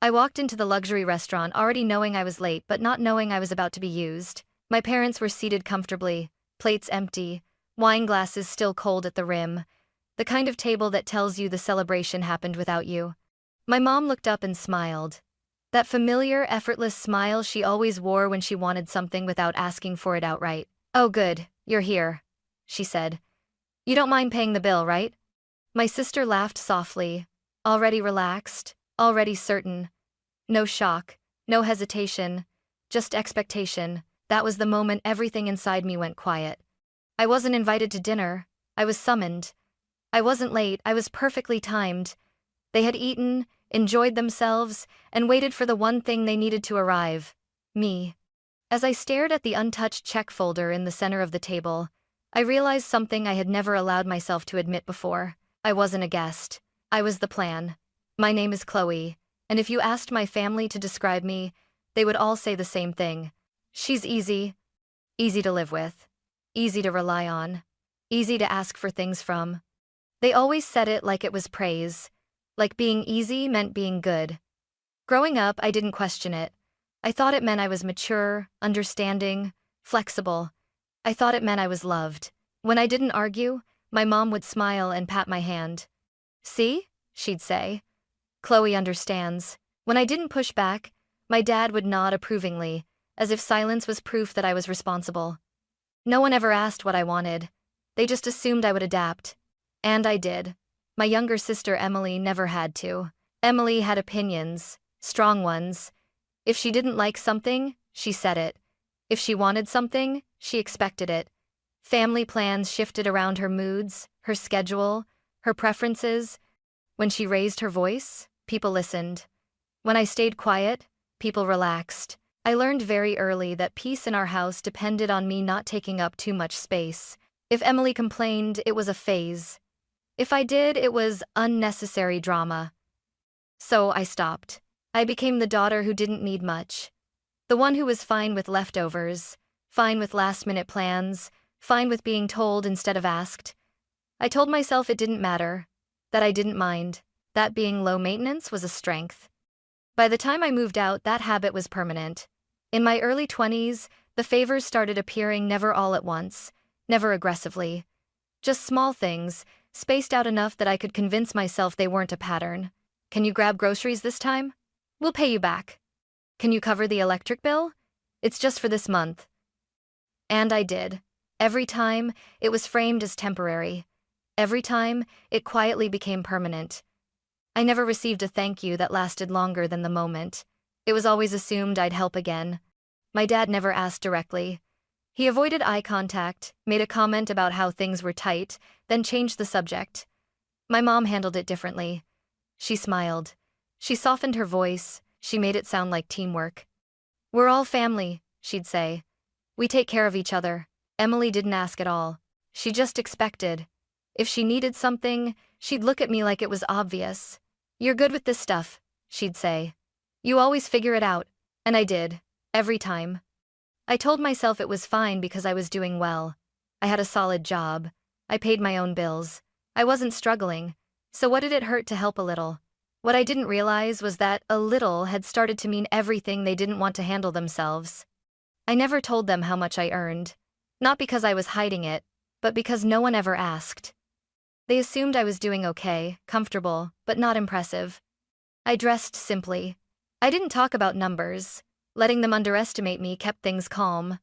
I walked into the luxury restaurant already knowing I was late but not knowing I was about to be used. My parents were seated comfortably, plates empty, wine glasses still cold at the rim, the kind of table that tells you the celebration happened without you. My mom looked up and smiled. That familiar, effortless smile she always wore when she wanted something without asking for it outright. "Oh good, you're here," she said. "You don't mind paying the bill, right?" My sister laughed softly, already relaxed, already certain. No shock, no hesitation, just expectation. That was the moment everything inside me went quiet. I wasn't invited to dinner, I was summoned. I wasn't late, I was perfectly timed. They had eaten, enjoyed themselves, and waited for the one thing they needed to arrive: me. As I stared at the untouched check folder in the center of the table, I realized something I had never allowed myself to admit before. I wasn't a guest. I was the plan. My name is Chloe, and if you asked my family to describe me, they would all say the same thing. She's easy. Easy to live with. Easy to rely on. Easy to ask for things from. They always said it like it was praise. Like being easy meant being good. Growing up, I didn't question it. I thought it meant I was mature, understanding, flexible. I thought it meant I was loved. When I didn't argue, my mom would smile and pat my hand. "See?" she'd say. "Chloe understands." When I didn't push back, my dad would nod approvingly, as if silence was proof that I was responsible. No one ever asked what I wanted. They just assumed I would adapt. And I did. My younger sister Emily never had to. Emily had opinions, strong ones. If she didn't like something, she said it. If she wanted something, she expected it. Family plans shifted around her moods, her schedule, her preferences. When she raised her voice, people listened. When I stayed quiet, people relaxed. I learned very early that peace in our house depended on me not taking up too much space. If Emily complained, it was a phase. If I did, it was unnecessary drama. So I stopped. I became the daughter who didn't need much. The one who was fine with leftovers, fine with last-minute plans, fine with being told instead of asked. I told myself it didn't matter, that I didn't mind, that being low maintenance was a strength. By the time I moved out, that habit was permanent. In my early 20s, the favors started appearing never all at once, never aggressively. Just small things, spaced out enough that I could convince myself they weren't a pattern. "Can you grab groceries this time? We'll pay you back. Can you cover the electric bill? It's just for this month." And I did. Every time, it was framed as temporary. Every time, it quietly became permanent. I never received a thank you that lasted longer than the moment. It was always assumed I'd help again. My dad never asked directly. He avoided eye contact, made a comment about how things were tight, then changed the subject. My mom handled it differently. She smiled. She softened her voice. She made it sound like teamwork. "We're all family," she'd say. "We take care of each other." Emily didn't ask at all. She just expected. If she needed something, she'd look at me like it was obvious. "You're good with this stuff," she'd say. "You always figure it out." And I did. Every time. I told myself it was fine because I was doing well. I had a solid job. I paid my own bills. I wasn't struggling. So what did it hurt to help a little? What I didn't realize was that a little had started to mean everything they didn't want to handle themselves. I never told them how much I earned. Not because I was hiding it, but because no one ever asked. They assumed I was doing okay, comfortable, but not impressive. I dressed simply. I didn't talk about numbers. Letting them underestimate me kept things calm.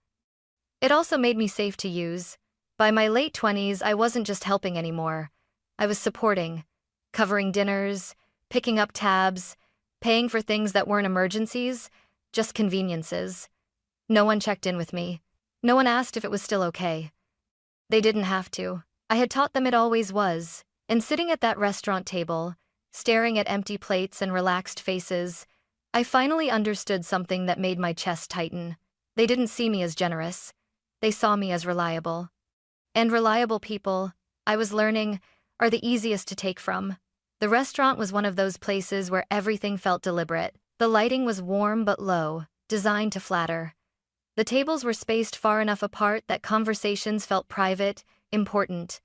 It also made me safe to use. By my late 20s, I wasn't just helping anymore. I was supporting, covering dinners, picking up tabs, paying for things that weren't emergencies, just conveniences. No one checked in with me. No one asked if it was still okay. They didn't have to. I had taught them it always was. And sitting at that restaurant table, staring at empty plates and relaxed faces, I finally understood something that made my chest tighten. They didn't see me as generous. They saw me as reliable. And reliable people, I was learning, are the easiest to take from. The restaurant was one of those places where everything felt deliberate. The lighting was warm but low, designed to flatter. The tables were spaced far enough apart that conversations felt private, important.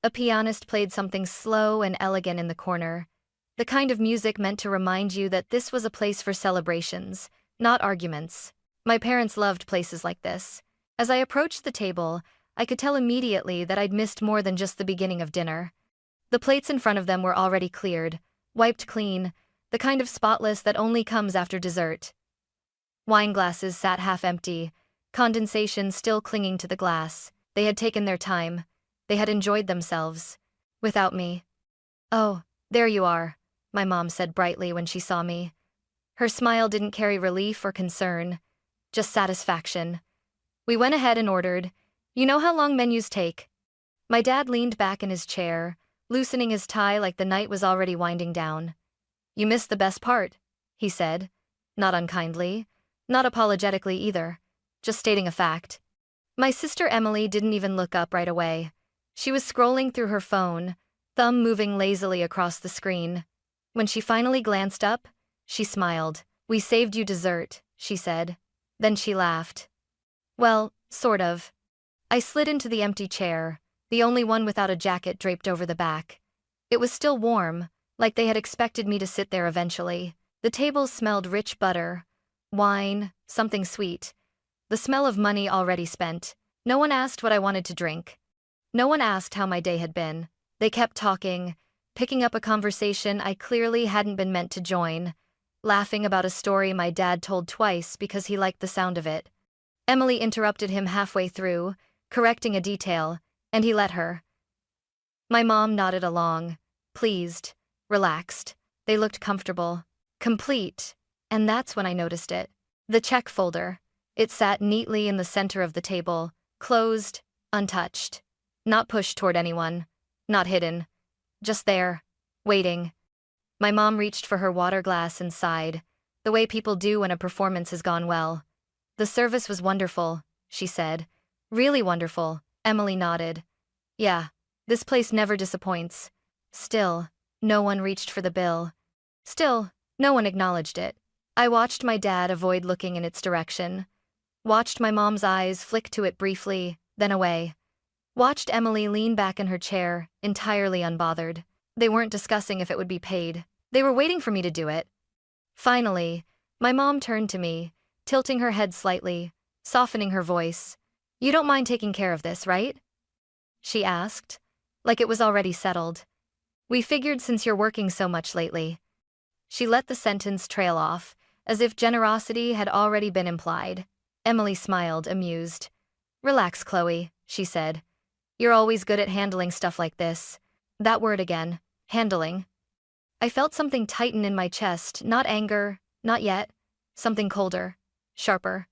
A pianist played something slow and elegant in the corner. The kind of music meant to remind you that this was a place for celebrations, not arguments. My parents loved places like this. As I approached the table, I could tell immediately that I'd missed more than just the beginning of dinner. The plates in front of them were already cleared, wiped clean, the kind of spotless that only comes after dessert. Wine glasses sat half empty, condensation still clinging to the glass. They had taken their time. They had enjoyed themselves. Without me. "Oh, there you are," my mom said brightly when she saw me. Her smile didn't carry relief or concern, just satisfaction. We went ahead and ordered. You know how long menus take. My dad leaned back in his chair, loosening his tie like the night was already winding down. "You missed the best part," he said, not unkindly, not apologetically either, just stating a fact. My sister Emily didn't even look up right away. She was scrolling through her phone, thumb moving lazily across the screen. When she finally glanced up, she smiled. "We saved you dessert," she said. Then she laughed. "Well, sort of." I slid into the empty chair, the only one without a jacket draped over the back. It was still warm, like they had expected me to sit there eventually. The table smelled rich butter, wine, something sweet. The smell of money already spent. No one asked what I wanted to drink. No one asked how my day had been. They kept talking, picking up a conversation I clearly hadn't been meant to join, laughing about a story my dad told twice because he liked the sound of it. Emily interrupted him halfway through, correcting a detail, and he let her. My mom nodded along, pleased, relaxed. They looked comfortable, complete, and that's when I noticed it. The check folder. It sat neatly in the center of the table, closed, untouched. Not pushed toward anyone, not hidden. Just there, waiting. My mom reached for her water glass and sighed, the way people do when a performance has gone well. "The service was wonderful," she said. "Really wonderful," Emily nodded. "Yeah, this place never disappoints." Still, no one reached for the bill. Still, no one acknowledged it. I watched my dad avoid looking in its direction. Watched my mom's eyes flick to it briefly, then away. Watched Emily lean back in her chair, entirely unbothered. They weren't discussing if it would be paid. They were waiting for me to do it. Finally, my mom turned to me, tilting her head slightly, softening her voice. "You don't mind taking care of this, right?" she asked, like it was already settled. "We figured since you're working so much lately." She let the sentence trail off, as if generosity had already been implied. Emily smiled, amused. "Relax, Chloe," she said. "You're always good at handling stuff like this." That word again, handling. I felt something tighten in my chest, not anger, not yet. Something colder, sharper.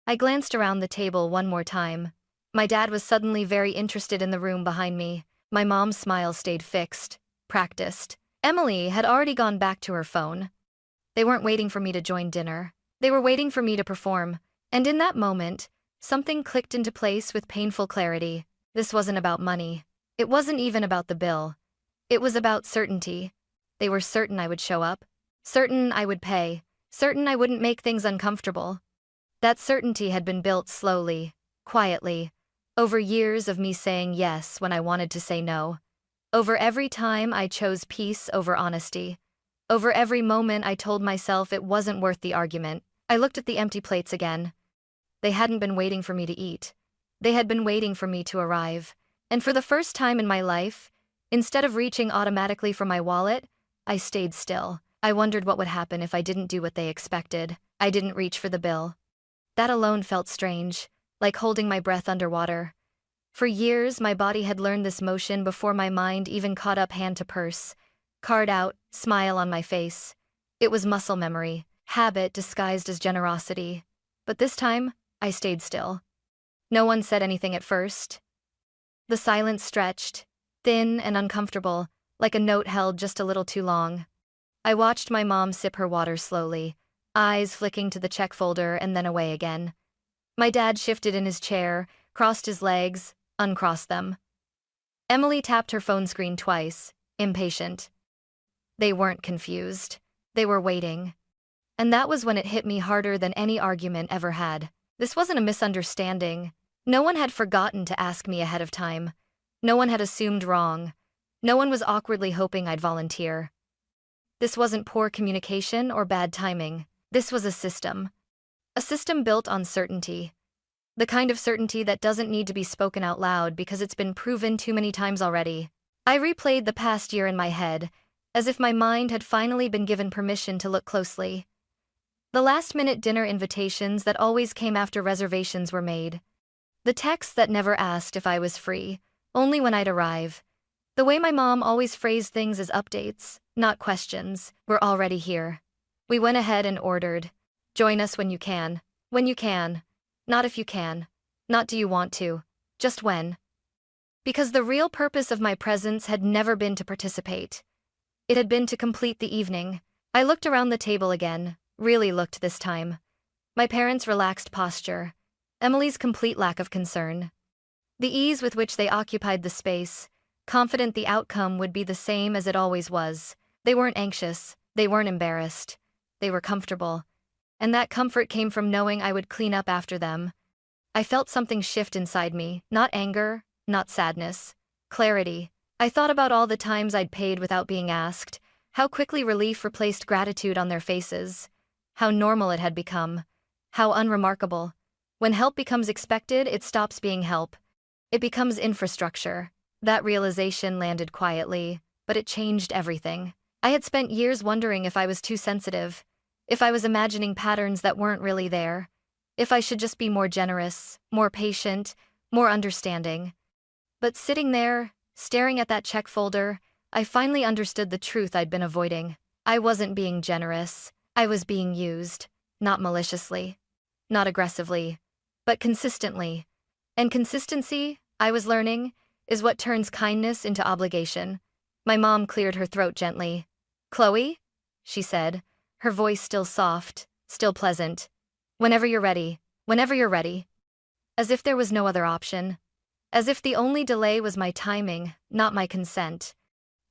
I glanced around the table one more time. My dad was suddenly very interested in the room behind me. My mom's smile stayed fixed, practiced. Emily had already gone back to her phone. They weren't waiting for me to join dinner. They were waiting for me to perform. And in that moment, something clicked into place with painful clarity. This wasn't about money. It wasn't even about the bill. It was about certainty. They were certain I would show up. Certain I would pay. Certain I wouldn't make things uncomfortable. That certainty had been built slowly, quietly, over years of me saying yes when I wanted to say no. Over every time I chose peace over honesty. Over every moment I told myself it wasn't worth the argument. I looked at the empty plates again. They hadn't been waiting for me to eat. They had been waiting for me to arrive. And for the first time in my life, instead of reaching automatically for my wallet, I stayed still. I wondered what would happen if I didn't do what they expected. I didn't reach for the bill. That alone felt strange, like holding my breath underwater. For years, my body had learned this motion before my mind even caught up hand to purse. Card out, smile on my face. It was muscle memory, habit disguised as generosity. But this time, I stayed still. No one said anything at first. The silence stretched, thin and uncomfortable, like a note held just a little too long. I watched my mom sip her water slowly, eyes flicking to the check folder and then away again. My dad shifted in his chair, crossed his legs, uncrossed them. Emily tapped her phone screen twice, impatient. They weren't confused. They were waiting. And that was when it hit me harder than any argument ever had. This wasn't a misunderstanding. No one had forgotten to ask me ahead of time. No one had assumed wrong. No one was awkwardly hoping I'd volunteer. This wasn't poor communication or bad timing. This was a system. A system built on certainty. The kind of certainty that doesn't need to be spoken out loud because it's been proven too many times already. I replayed the past year in my head, as if my mind had finally been given permission to look closely. The last-minute dinner invitations that always came after reservations were made. The texts that never asked if I was free, only when I'd arrive. The way my mom always phrased things as updates, not questions, were already here. We went ahead and ordered. Join us when you can. When you can. Not if you can. Not do you want to. Just when. Because the real purpose of my presence had never been to participate. It had been to complete the evening. I looked around the table again, really looked this time. My parents' relaxed posture. Emily's complete lack of concern. The ease with which they occupied the space, confident the outcome would be the same as it always was. They weren't anxious, they weren't embarrassed. They were comfortable. And that comfort came from knowing I would clean up after them. I felt something shift inside me, not anger, not sadness. Clarity. I thought about all the times I'd paid without being asked, how quickly relief replaced gratitude on their faces, how normal it had become, how unremarkable. When help becomes expected, it stops being help. It becomes infrastructure. That realization landed quietly, but it changed everything. I had spent years wondering if I was too sensitive, if I was imagining patterns that weren't really there, if I should just be more generous, more patient, more understanding. But sitting there, staring at that check folder, I finally understood the truth I'd been avoiding. I wasn't being generous. I was being used, not maliciously, not aggressively, but consistently. And consistency, I was learning, is what turns kindness into obligation. My mom cleared her throat gently. "Chloe?" she said, her voice still soft, still pleasant. "Whenever you're ready, whenever you're ready." As if there was no other option. As if the only delay was my timing, not my consent.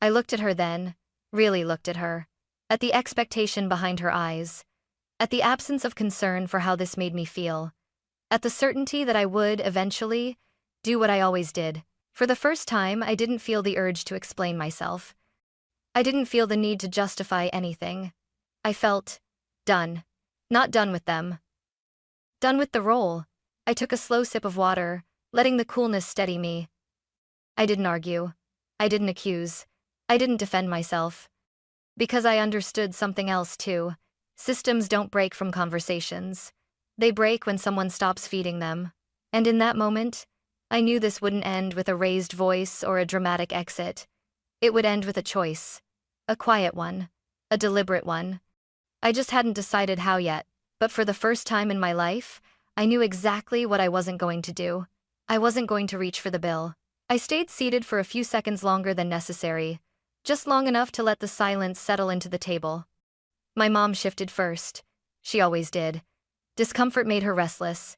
I looked at her then, really looked at her. At the expectation behind her eyes. At the absence of concern for how this made me feel. At the certainty that I would, eventually, do what I always did. For the first time, I didn't feel the urge to explain myself. I didn't feel the need to justify anything. I felt done. Not done with them. Done with the role. I took a slow sip of water, letting the coolness steady me. I didn't argue. I didn't accuse. I didn't defend myself. Because I understood something else too. Systems don't break from conversations. They break when someone stops feeding them. And in that moment, I knew this wouldn't end with a raised voice or a dramatic exit. It would end with a choice. A quiet one. A deliberate one. I just hadn't decided how yet, but for the first time in my life, I knew exactly what I wasn't going to do. I wasn't going to reach for the bill. I stayed seated for a few seconds longer than necessary, just long enough to let the silence settle into the table. My mom shifted first. She always did. Discomfort made her restless.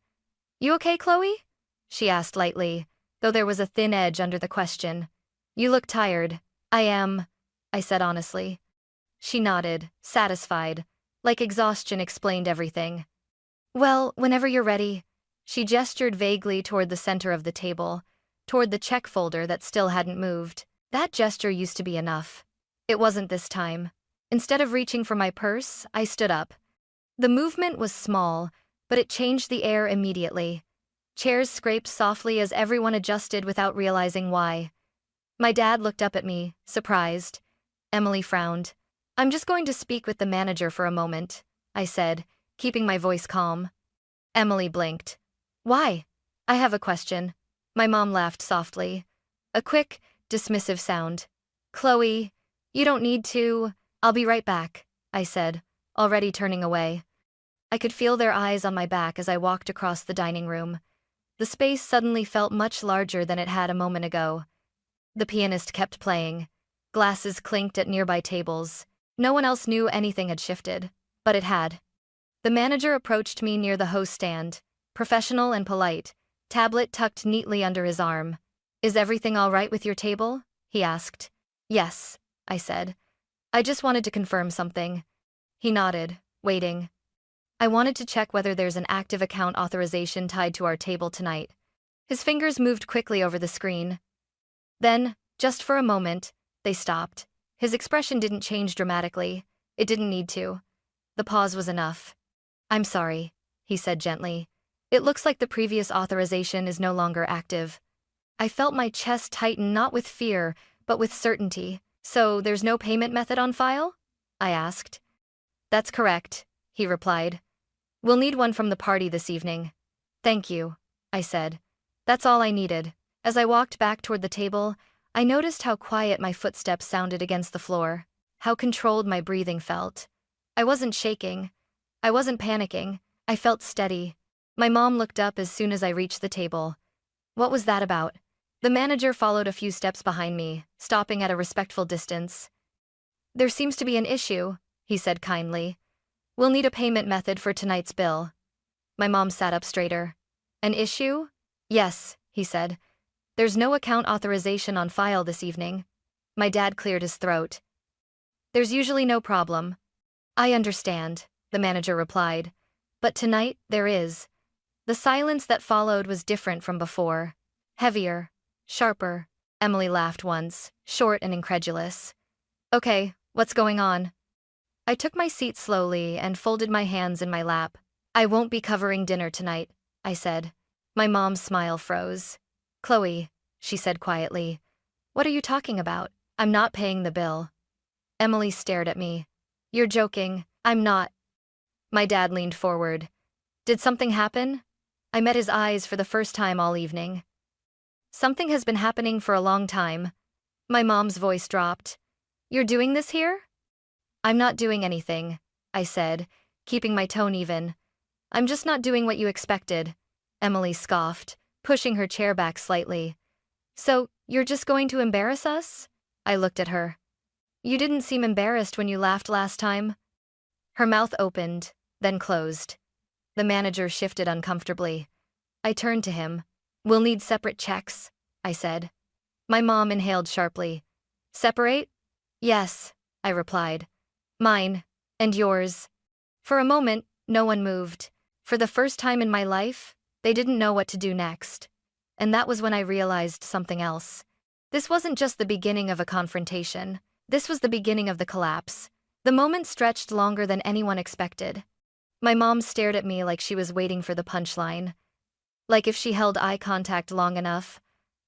"You okay, Chloe?" she asked lightly, though there was a thin edge under the question. "You look tired." "I am," I said honestly. She nodded, satisfied, like exhaustion explained everything. "Well, whenever you're ready." She gestured vaguely toward the center of the table, toward the check folder that still hadn't moved. That gesture used to be enough. It wasn't this time. Instead of reaching for my purse, I stood up. The movement was small, but it changed the air immediately. Chairs scraped softly as everyone adjusted without realizing why. My dad looked up at me, surprised. Emily frowned. "I'm just going to speak with the manager for a moment," I said, keeping my voice calm. Emily blinked. "Why?" "I have a question." My mom laughed softly. A quick, dismissive sound. "Chloe, you don't need to. I'll be right back," I said, already turning away. I could feel their eyes on my back as I walked across the dining room. The space suddenly felt much larger than it had a moment ago. The pianist kept playing. Glasses clinked at nearby tables. No one else knew anything had shifted, but it had. The manager approached me near the host stand, professional and polite, tablet tucked neatly under his arm. "Is everything all right with your table?" he asked. "Yes," I said. "I just wanted to confirm something." He nodded, waiting. "I wanted to check whether there's an active account authorization tied to our table tonight." His fingers moved quickly over the screen. Then, just for a moment, they stopped. His expression didn't change dramatically. It didn't need to. The pause was enough. "I'm sorry," he said gently. "It looks like the previous authorization is no longer active." I felt my chest tighten, not with fear, but with certainty. "So there's no payment method on file?" I asked. "That's correct," he replied. "We'll need one from the party this evening." "Thank you," I said. That's all I needed. As I walked back toward the table, I noticed how quiet my footsteps sounded against the floor, how controlled my breathing felt. I wasn't shaking. I wasn't panicking. I felt steady. My mom looked up as soon as I reached the table. "What was that about?" The manager followed a few steps behind me, stopping at a respectful distance. "There seems to be an issue," he said kindly. "We'll need a payment method for tonight's bill." My mom sat up straighter. "An issue?" "Yes," he said. "There's no account authorization on file this evening." My dad cleared his throat. "There's usually no problem." "I understand," the manager replied. "But tonight, there is." The silence that followed was different from before. Heavier. Sharper. Emily laughed once, short and incredulous. "Okay, what's going on?" I took my seat slowly and folded my hands in my lap. "I won't be covering dinner tonight," I said. My mom's smile froze. "Chloe," she said quietly. "What are you talking about? I'm not paying the bill." Emily stared at me. "You're joking." "I'm not." My dad leaned forward. "Did something happen?" I met his eyes for the first time all evening. "Something has been happening for a long time." My mom's voice dropped. "You're doing this here?" "I'm not doing anything," I said, keeping my tone even. "I'm just not doing what you expected." Emily scoffed, pushing her chair back slightly. "So, you're just going to embarrass us?" I looked at her. "You didn't seem embarrassed when you laughed last time." Her mouth opened, then closed. The manager shifted uncomfortably. I turned to him. "We'll need separate checks," I said. My mom inhaled sharply. "Separate?" "Yes," I replied. "Mine. And yours." For a moment, no one moved. For the first time in my life, they didn't know what to do next. And that was when I realized something else. This wasn't just the beginning of a confrontation. This was the beginning of the collapse. The moment stretched longer than anyone expected. My mom stared at me like she was waiting for the punchline. Like if she held eye contact long enough,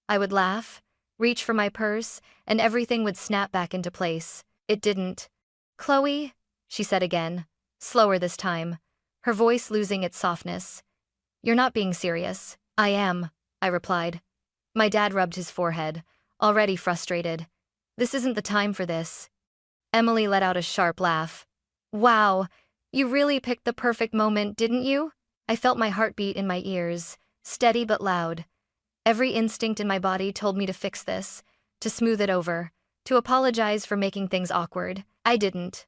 I would laugh, reach for my purse, and everything would snap back into place. It didn't. "Chloe," she said again, slower this time, her voice losing its softness. "You're not being serious." "I am," I replied. My dad rubbed his forehead, already frustrated. "This isn't the time for this." Emily let out a sharp laugh. "Wow, you really picked the perfect moment, didn't you?" I felt my heartbeat in my ears, steady but loud. Every instinct in my body told me to fix this, to smooth it over, to apologize for making things awkward. I didn't.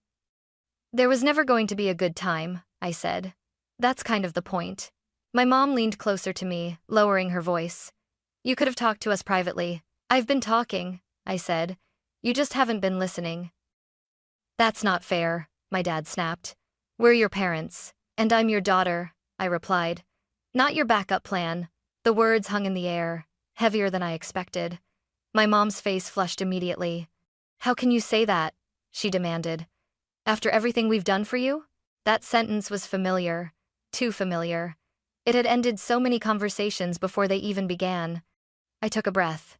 "There was never going to be a good time," I said. "That's kind of the point." My mom leaned closer to me, lowering her voice. "You could have talked to us privately." "I've been talking," I said. "You just haven't been listening." "That's not fair," my dad snapped. "We're your parents. And I'm your daughter," I replied. "Not your backup plan." The words hung in the air, heavier than I expected. My mom's face flushed immediately. "How can you say that?" she demanded. "After everything we've done for you?" That sentence was familiar, too familiar. It had ended so many conversations before they even began. I took a breath.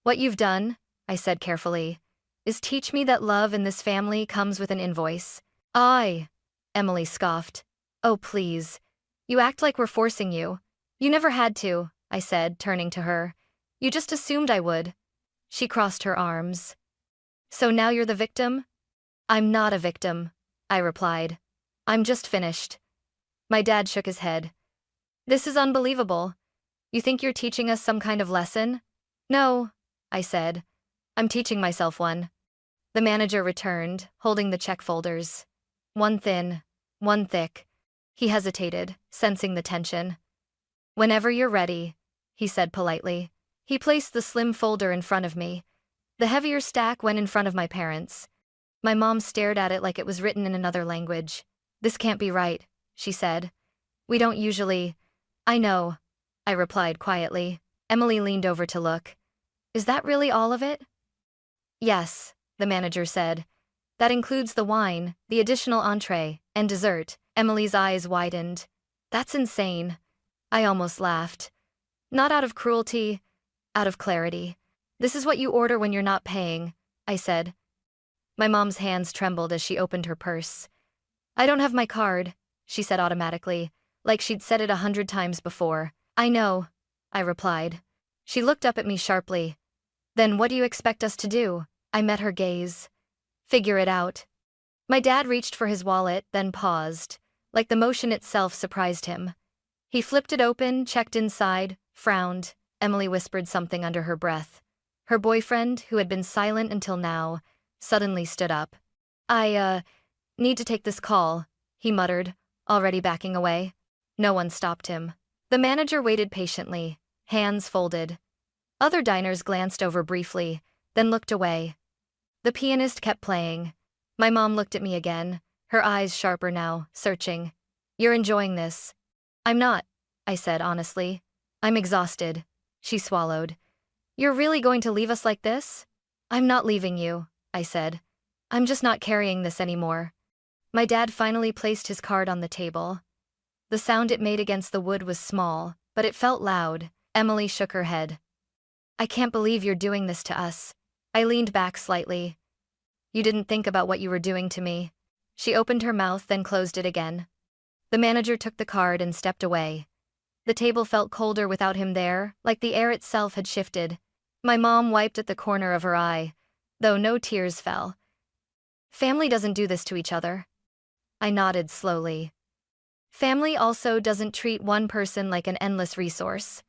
"What you've done," I said carefully, "is teach me that love in this family comes with an invoice." Emily scoffed. "Oh, please. You act like we're forcing you." "You never had to," I said, turning to her. "You just assumed I would." She crossed her arms. "So now you're the victim?" "I'm not a victim," I replied. "I'm just finished." My dad shook his head. "This is unbelievable. You think you're teaching us some kind of lesson?" "No," I said. "I'm teaching myself one." The manager returned, holding the check folders. One thin, one thick. He hesitated, sensing the tension. "Whenever you're ready," he said politely. He placed the slim folder in front of me. The heavier stack went in front of my parents. My mom stared at it like it was written in another language. "This can't be right," she said. "We don't usually—" "I know," I replied quietly. Emily leaned over to look. "Is that really all of it?" "Yes," the manager said. That includes the wine, the additional entree, and dessert. Emily's eyes widened. That's insane. I almost laughed. Not out of cruelty, out of clarity. This is what you order when you're not paying, I said. My mom's hands trembled as she opened her purse. I don't have my card, she said automatically, like she'd said it 100 times before. I know, I replied. She looked up at me sharply. Then what do you expect us to do? I met her gaze. Figure it out. My dad reached for his wallet, then paused, like the motion itself surprised him. He flipped it open, checked inside, frowned. Emily whispered something under her breath. Her boyfriend, who had been silent until now, suddenly stood up. I need to take this call, he muttered, already backing away. No one stopped him. The manager waited patiently, hands folded. Other diners glanced over briefly, then looked away. The pianist kept playing. My mom looked at me again, her eyes sharper now, searching. You're enjoying this. I'm not, I said honestly. I'm exhausted. She swallowed. You're really going to leave us like this? I'm not leaving you, I said. I'm just not carrying this anymore. My dad finally placed his card on the table. The sound it made against the wood was small, but it felt loud. Emily shook her head. I can't believe you're doing this to us. I leaned back slightly. You didn't think about what you were doing to me. She opened her mouth, then closed it again. The manager took the card and stepped away. The table felt colder without him there, like the air itself had shifted. My mom wiped at the corner of her eye, though no tears fell. Family doesn't do this to each other. I nodded slowly. Family also doesn't treat one person like an endless resource.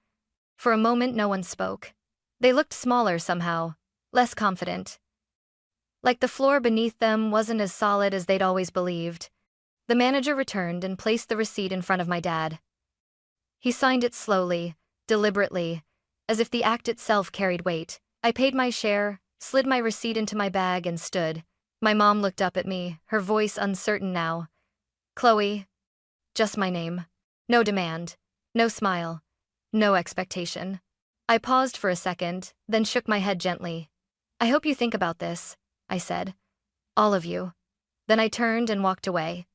For a moment, no one spoke. They looked smaller somehow, less confident. Like the floor beneath them wasn't as solid as they'd always believed. The manager returned and placed the receipt in front of my dad. He signed it slowly, deliberately, as if the act itself carried weight. I paid my share, slid my receipt into my bag and stood. My mom looked up at me, her voice uncertain now. Chloe. Just my name. No demand. No smile. No expectation. I paused for a second, then shook my head gently. I hope you think about this, I said. All of you. Then I turned and walked away.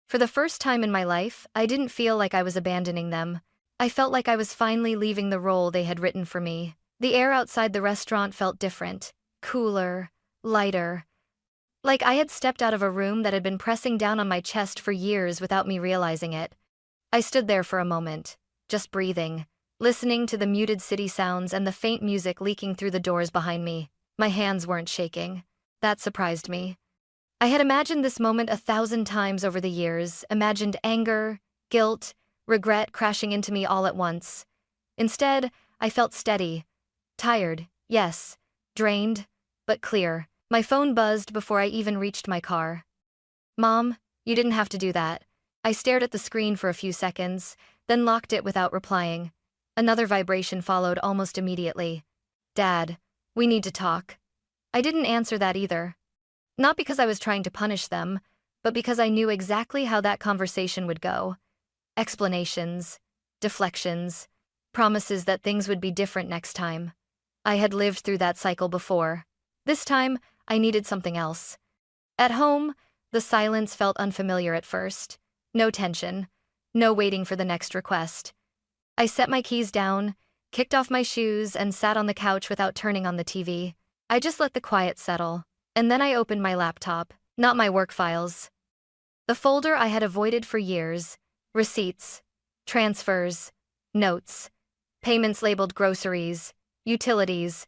For the first time in my life, I didn't feel like I was abandoning them. I felt like I was finally leaving the role they had written for me. The air outside the restaurant felt different, cooler, lighter. Like I had stepped out of a room that had been pressing down on my chest for years without me realizing it. I stood there for a moment, just breathing, listening to the muted city sounds and the faint music leaking through the doors behind me. My hands weren't shaking. That surprised me. I had imagined this moment 1,000 times over the years, imagined anger, guilt, regret crashing into me all at once. Instead, I felt steady. Tired, yes. Drained, but clear. My phone buzzed before I even reached my car. Mom, you didn't have to do that. I stared at the screen for a few seconds, then locked it without replying. Another vibration followed almost immediately. Dad, we need to talk. I didn't answer that either. Not because I was trying to punish them, but because I knew exactly how that conversation would go. Explanations, deflections, promises that things would be different next time. I had lived through that cycle before. This time, I needed something else. At home, the silence felt unfamiliar at first. No tension, no waiting for the next request. I set my keys down, kicked off my shoes, and sat on the couch without turning on the TV. I just let the quiet settle. And then I opened my laptop, not my work files. The folder I had avoided for years, receipts, transfers, notes, payments labeled groceries, utilities,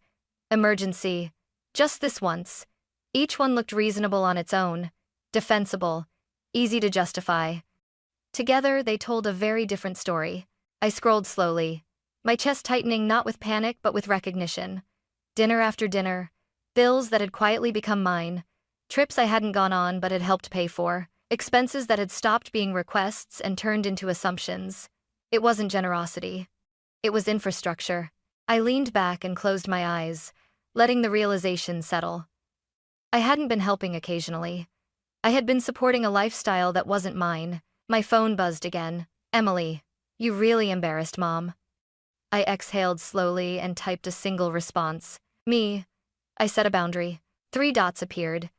emergency. Just this once. Each one looked reasonable on its own, defensible, easy to justify. Together, they told a very different story. I scrolled slowly, my chest tightening not with panic but with recognition. Dinner after dinner, bills that had quietly become mine, trips I hadn't gone on but had helped pay for, expenses that had stopped being requests and turned into assumptions. It wasn't generosity. It was infrastructure. I leaned back and closed my eyes, letting the realization settle. I hadn't been helping occasionally. I had been supporting a lifestyle that wasn't mine. My phone buzzed again. Emily, you really embarrassed Mom. I exhaled slowly and typed a single response. Me. I set a boundary. Three dots appeared,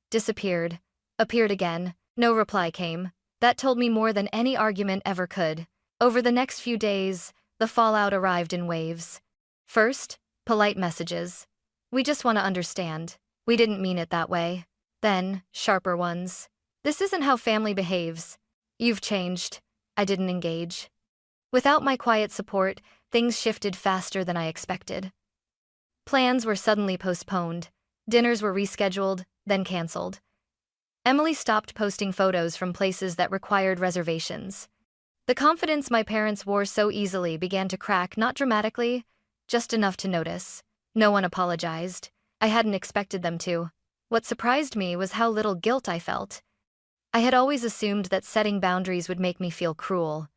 disappeared, appeared again. No reply came. That told me more than any argument ever could. Over the next few days, the fallout arrived in waves. First, polite messages. "We just want to understand. We didn't mean it that way." Then, sharper ones. "This isn't how family behaves. You've changed." I didn't engage. Without my quiet support, things shifted faster than I expected. Plans were suddenly postponed. Dinners were rescheduled, then canceled. Emily stopped posting photos from places that required reservations. The confidence my parents wore so easily began to crack, not dramatically, just enough to notice. No one apologized. I hadn't expected them to. What surprised me was how little guilt I felt. I had always assumed that setting boundaries would make me feel cruel,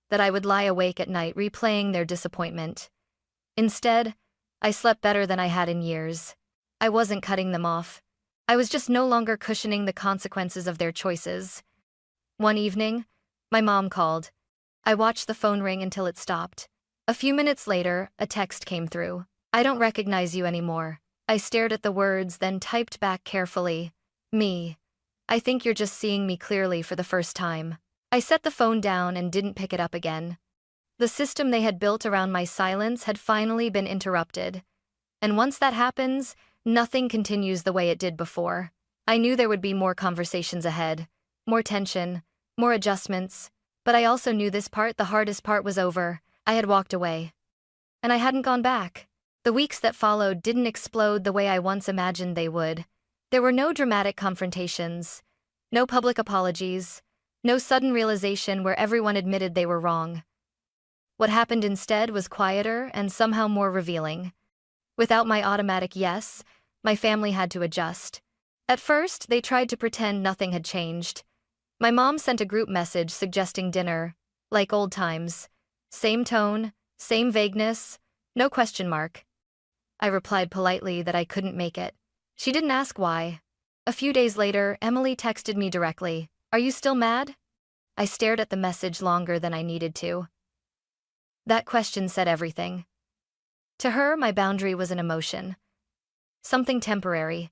that I would lie awake at night replaying their disappointment. Instead, I slept better than I had in years. I wasn't cutting them off. I was just no longer cushioning the consequences of their choices. One evening, my mom called. I watched the phone ring until it stopped. A few minutes later, a text came through. "I don't recognize you anymore." I stared at the words, then typed back carefully. "Me. I think you're just seeing me clearly for the first time." I set the phone down and didn't pick it up again. The system they had built around my silence had finally been interrupted. And once that happens, nothing continues the way it did before. I knew there would be more conversations ahead, more tension, more adjustments, but I also knew this part, the hardest part, was over. I had walked away. And I hadn't gone back. The weeks that followed didn't explode the way I once imagined they would. There were no dramatic confrontations, no public apologies, no sudden realization where everyone admitted they were wrong. What happened instead was quieter and somehow more revealing. Without my automatic yes, my family had to adjust. At first, they tried to pretend nothing had changed. My mom sent a group message suggesting dinner, like old times. Same tone, same vagueness, no question mark. I replied politely that I couldn't make it. She didn't ask why. A few days later, Emily texted me directly. "Are you still mad?" I stared at the message longer than I needed to. That question said everything. To her, my boundary was an emotion. Something temporary.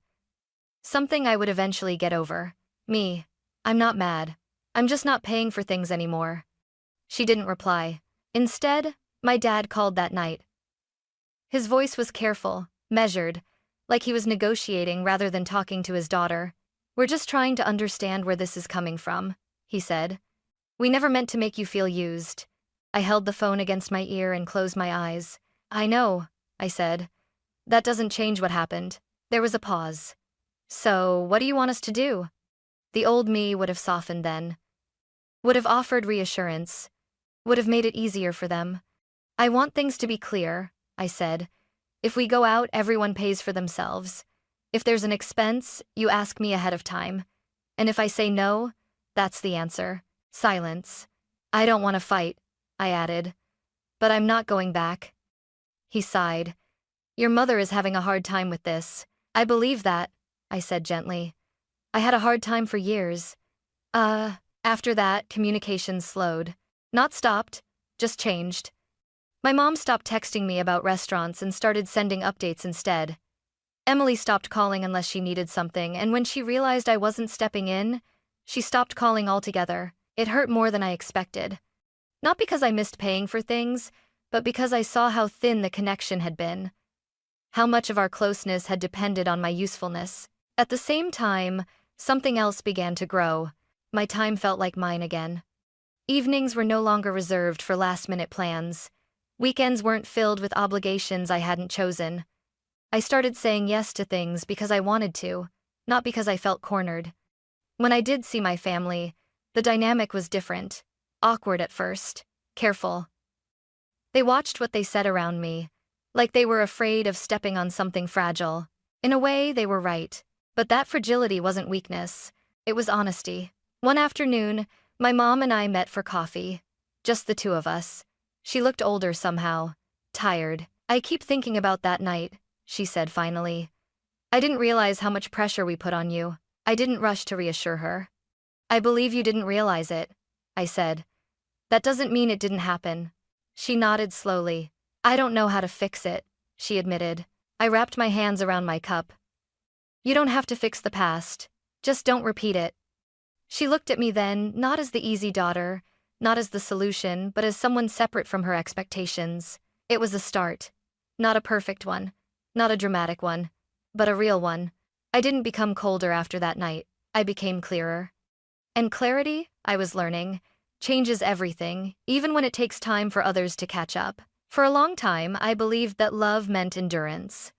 Something I would eventually get over. Me, I'm not mad. I'm just not paying for things anymore. She didn't reply. Instead, my dad called that night. His voice was careful, measured, like he was negotiating rather than talking to his daughter. "We're just trying to understand where this is coming from," he said. "We never meant to make you feel used." I held the phone against my ear and closed my eyes. "I know," I said. "That doesn't change what happened." There was a pause. "So, what do you want us to do?" The old me would have softened then. Would have offered reassurance. Would have made it easier for them. "I want things to be clear," I said. "If we go out, everyone pays for themselves. If there's an expense, you ask me ahead of time. And if I say no, that's the answer." Silence. "I don't want to fight," I added. "But I'm not going back." He sighed. "Your mother is having a hard time with this." "I believe that," I said gently. "I had a hard time for years." After that, communication slowed. Not stopped, just changed. My mom stopped texting me about restaurants and started sending updates instead. Emily stopped calling unless she needed something, and when she realized I wasn't stepping in, she stopped calling altogether. It hurt more than I expected. Not because I missed paying for things, but because I saw how thin the connection had been. How much of our closeness had depended on my usefulness. At the same time, something else began to grow. My time felt like mine again. Evenings were no longer reserved for last-minute plans. Weekends weren't filled with obligations I hadn't chosen. I started saying yes to things because I wanted to, not because I felt cornered. When I did see my family, the dynamic was different. Awkward at first, careful. They watched what they said around me, like they were afraid of stepping on something fragile. In a way, they were right. But that fragility wasn't weakness. It was honesty. One afternoon, my mom and I met for coffee. Just the two of us. She looked older somehow. Tired. "I keep thinking about that night," she said finally. "I didn't realize how much pressure we put on you." I didn't rush to reassure her. "I believe you didn't realize it," I said. "That doesn't mean it didn't happen." She nodded slowly. "I don't know how to fix it," she admitted. I wrapped my hands around my cup. You don't have to fix the past. Just don't repeat it. She looked at me then, not as the easy daughter, not as the solution, but as someone separate from her expectations. It was a start. Not a perfect one. Not a dramatic one. But a real one. I didn't become colder after that night. I became clearer. And clarity, I was learning, changes everything, even when it takes time for others to catch up. For a long time, I believed that love meant endurance.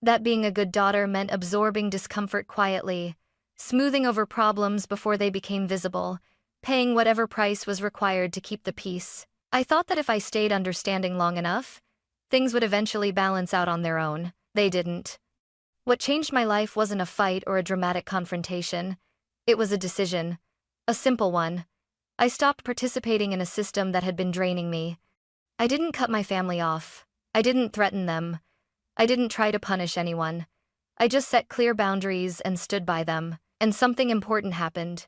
That being a good daughter meant absorbing discomfort quietly, smoothing over problems before they became visible, paying whatever price was required to keep the peace. I thought that if I stayed understanding long enough, things would eventually balance out on their own. They didn't. What changed my life wasn't a fight or a dramatic confrontation. It was a decision. A simple one. I stopped participating in a system that had been draining me. I didn't cut my family off. I didn't threaten them. I didn't try to punish anyone. I just set clear boundaries and stood by them. And something important happened.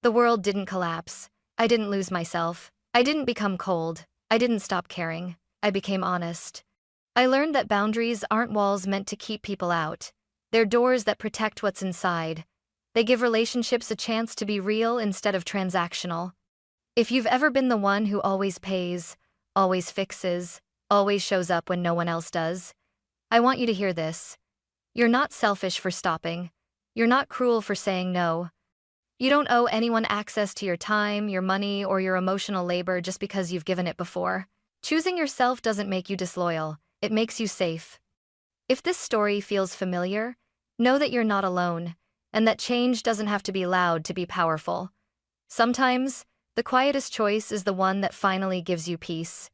The world didn't collapse. I didn't lose myself. I didn't become cold. I didn't stop caring. I became honest. I learned that boundaries aren't walls meant to keep people out. They're doors that protect what's inside. They give relationships a chance to be real instead of transactional. If you've ever been the one who always pays, always fixes, always shows up when no one else does, I want you to hear this. You're not selfish for stopping. You're not cruel for saying no. You don't owe anyone access to your time, your money, or your emotional labor just because you've given it before. Choosing yourself doesn't make you disloyal. It makes you safe. If this story feels familiar, know that you're not alone, and that change doesn't have to be loud to be powerful. Sometimes, the quietest choice is the one that finally gives you peace.